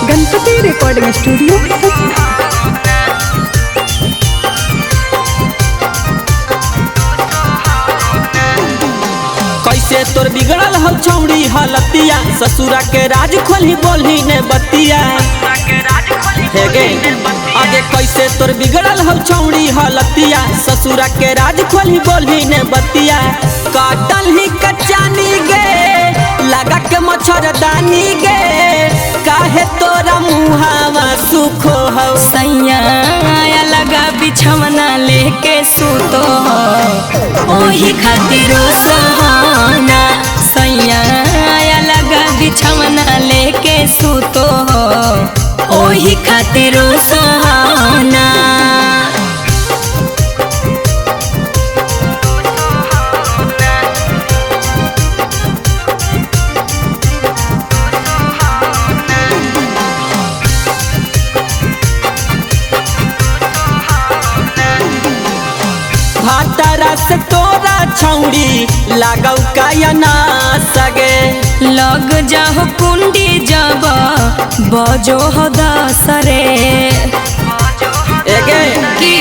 Ganpati recording studio कैसे तोर बिगड़ल हो छौड़ी हलतिया, ससुरा के राज खोली बोली ने बतिया। आगे कैसे तोर बिगड़ल हो छौड़ी हलतिया, ससुरा के राज खोली बोली ने बतिया। काटल ही कचानी गे लगा के मच्छरदानी गे, काहे तोरा मुहावा सुखो हो। सैया लगा बिछवना लेके सूतो हो, ओही खातिर सोहाना। सैया लगा बिछवना लेके सूतो हो, ओही खातिर सोहाना। भातारा से तोरा छौड़ी लागौ काया ना सगे। लग जाहो कुंडी जब बजो हो दसरे की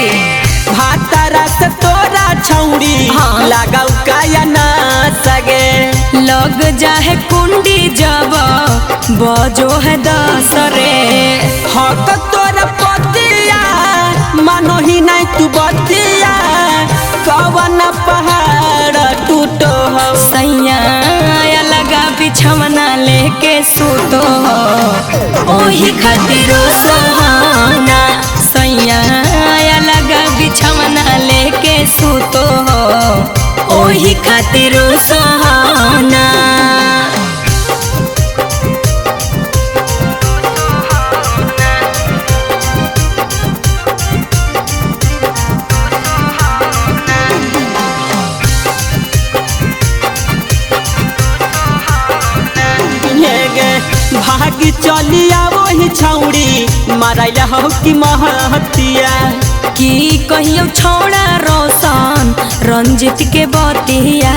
भातारा से तोरा छौड़ी लागौ काया ना सगे। लग जाहे कुंडी जब बजो है दसरे। हक तोरा पतिया मानो ही नहीं तू बतिया, कवन पहाड़ टूटो हो। सैया लगा बिछवना लेके सूतो हो, ओही खातिर सोहाना। सैया लगा बिछवना लेके सूतो हो, ओही खातिर सोहाना। भागी चलिया वही छौड़ी मारैला हो कि महतिया। की कहियो छौड़ा रोशन रंजित के बतिया।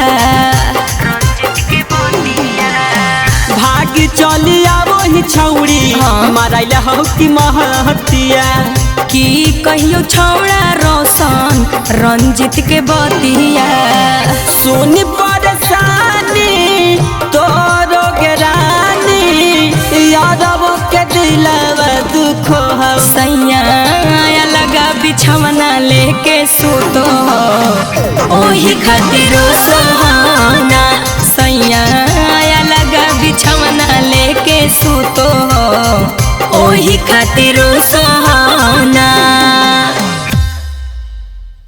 भागी चलिया वही छौड़ी मारैला हो कि महतिया। की कहियो छौड़ा रोशन रंजित के बतिया। सुनी परेशानी तोरो गेरानी, यादव के दिलवा दुख हो। सैया लगा बिछवना लेके सूतो हो, ओही खातिर सोहाना। सैया लगा बिछवना लेके सूतो हो, ओही खातिर